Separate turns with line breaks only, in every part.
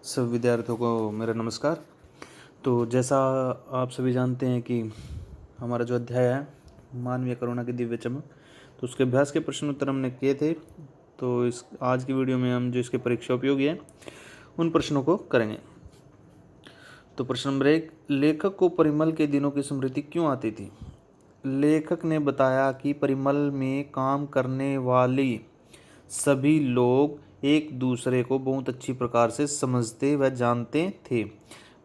सब विद्यार्थियों को मेरा नमस्कार। तो जैसा आप सभी जानते हैं कि हमारा जो अध्याय है मानवीय करुणा की दिव्य चमक, तो उसके अभ्यास के प्रश्न उत्तर हमने किए थे। तो इस आज की वीडियो में हम जो इसके परीक्षा उपयोगी है उन प्रश्नों को करेंगे। तो प्रश्न नंबर 1, लेखक को परिमल के दिनों की स्मृति क्यों आती थी? लेखक ने बताया कि परिमल में काम करने वाली सभी लोग एक दूसरे को बहुत अच्छी प्रकार से समझते व जानते थे।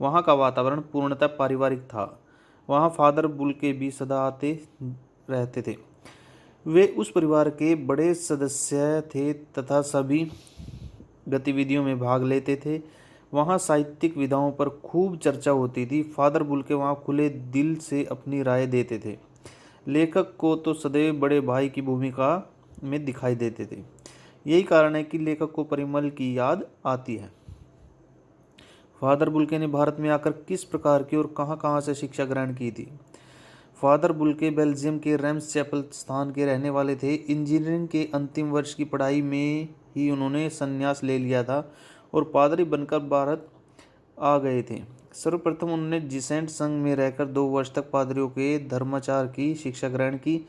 वहाँ का वातावरण पूर्णतः पारिवारिक था। वहाँ फादर बुल्के भी सदा आते रहते थे। वे उस परिवार के बड़े सदस्य थे तथा सभी गतिविधियों में भाग लेते थे। वहाँ साहित्यिक विधाओं पर खूब चर्चा होती थी। फादर बुल्के वहाँ खुले दिल से अपनी राय देते थे। लेखक को तो सदैव बड़े भाई की भूमिका में दिखाई देते थे। यही कारण है कि लेखक को परिमल की याद आती है। फादर बुल्के ने भारत में आकर किस प्रकार की और कहां-कहां से शिक्षा ग्रहण की थी? फादर बुल्के बेल्जियम के रेम्स चैपल स्थान के रहने वाले थे। इंजीनियरिंग के अंतिम वर्ष की पढ़ाई में ही उन्होंने संन्यास ले लिया था और पादरी बनकर भारत आ गए थे। सर्वप्रथम उन्होंने जिसेंट संघ में रहकर 2 वर्ष तक पादरियों के धर्माचार की शिक्षा ग्रहण की।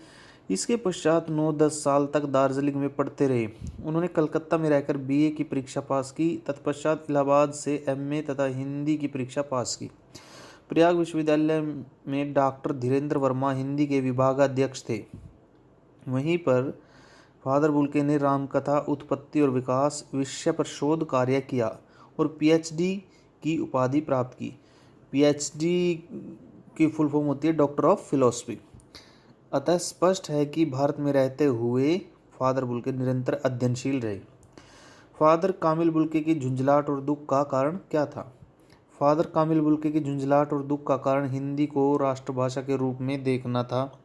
इसके पश्चात 9-10 साल तक दार्जिलिंग में पढ़ते रहे। उन्होंने कलकत्ता में रहकर बीए की परीक्षा पास की। तत्पश्चात इलाहाबाद से एमए तथा हिंदी की परीक्षा पास की। प्रयाग विश्वविद्यालय में डॉक्टर धीरेन्द्र वर्मा हिंदी के विभागाध्यक्ष थे। वहीं पर फादर बुल्के ने रामकथा उत्पत्ति और विकास विषय पर शोध कार्य किया और पीएचडी की उपाधि प्राप्त की। पीएचडी की फुल फॉर्म होती है डॉक्टर ऑफ फिलॉसफी। अतः स्पष्ट है कि भारत में रहते हुए फादर बुल्के निरंतर अध्ययनशील रहे। फादर कामिल बुल्के की झुंझलाहट और दुख का कारण क्या था? फादर कामिल बुल्के की झुंझलाहट और दुख का कारण हिंदी को राष्ट्रभाषा के रूप में देखना था।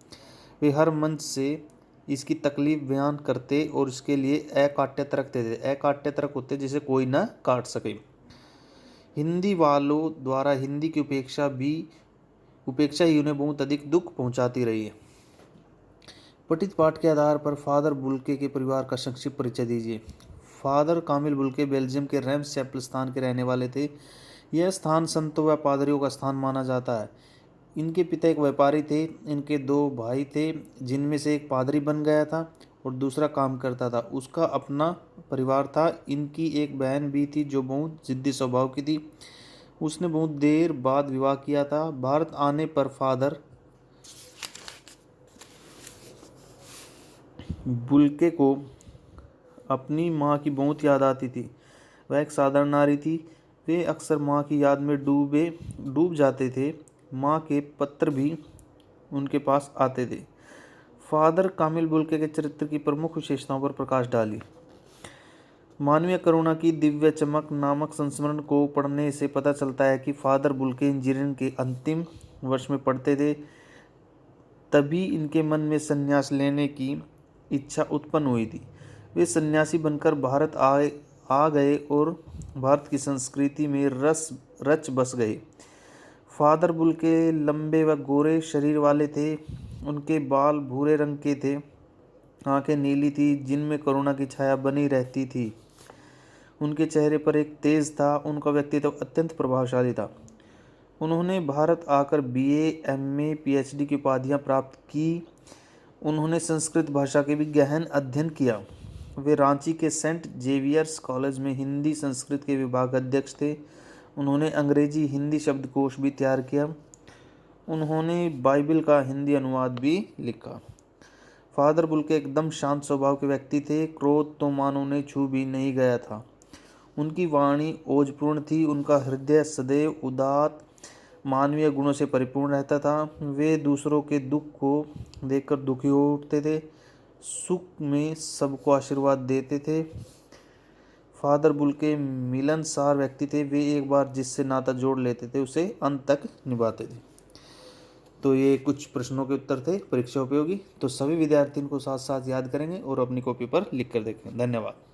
वे हर मंच से इसकी तकलीफ बयान करते और इसके लिए अकाट्य तर्क देते। अकाट्य तर्क होते जिसे कोई न काट सके। हिंदी वालों द्वारा हिंदी की उपेक्षा ही उन्हें बहुत अधिक दुख पहुंचाती रही है। पठित पाठ के आधार पर फादर बुल्के के परिवार का संक्षिप्त परिचय दीजिए। फादर कामिल बुल्के बेल्जियम के रेम्स चैपल स्थान के रहने वाले थे। यह स्थान संतों व पादरियों का स्थान माना जाता है। इनके पिता एक व्यापारी थे। इनके 2 भाई थे, जिनमें से एक पादरी बन गया था और दूसरा काम करता था। उसका अपना परिवार था। इनकी एक बहन भी थी जो बहुत जिद्दी स्वभाव की थी। उसने बहुत देर बाद विवाह किया था। भारत आने पर फादर बुल्के को अपनी माँ की बहुत याद आती थी। वह एक साधारण नारी थी। वे अक्सर माँ की याद में डूब जाते थे। माँ के पत्र भी उनके पास आते थे। फादर कामिल बुल्के के चरित्र की प्रमुख विशेषताओं पर प्रकाश डाली। मानवीय करुणा की दिव्य चमक नामक संस्मरण को पढ़ने से पता चलता है कि फादर बुल्के इंजीनियरिंग के अंतिम वर्ष में पढ़ते थे। तभी इनके मन में संन्यास लेने की इच्छा उत्पन्न हुई थी। वे सन्यासी बनकर भारत आ गए और भारत की संस्कृति में रच बस गए। फादर बुल्के लंबे व गोरे शरीर वाले थे। उनके बाल भूरे रंग के थे। आंखें नीली थी जिनमें करुणा की छाया बनी रहती थी। उनके चेहरे पर एक तेज था। उनका व्यक्तित्व अत्यंत प्रभावशाली था। उन्होंने भारत आकर बीए, एमए, पीएचडी की उपाधियां प्राप्त की। उन्होंने संस्कृत भाषा के भी गहन अध्ययन किया। वे रांची के सेंट जेवियर्स कॉलेज में हिंदी संस्कृत के विभागाध्यक्ष थे। उन्होंने अंग्रेजी हिंदी शब्दकोश भी तैयार किया। उन्होंने बाइबिल का हिंदी अनुवाद भी लिखा। फादर बुल्के एकदम शांत स्वभाव के व्यक्ति थे। क्रोध तो मानो उन्हें छू भी नहीं गया था। उनकी वाणी ओजपूर्ण थी। उनका हृदय सदैव उदात्त मानवीय गुणों से परिपूर्ण रहता था। वे दूसरों के दुख को देखकर दुखी हो उठते थे। सुख में सबको आशीर्वाद देते थे। फादर बुल्के मिलनसार व्यक्ति थे। वे एक बार जिससे नाता जोड़ लेते थे उसे अंत तक निभाते थे। तो ये कुछ प्रश्नों के उत्तर थे परीक्षा उपयोगी। तो सभी विद्यार्थी इनको साथ साथ याद करेंगे और अपनी कॉपी पर लिख कर देखें। धन्यवाद।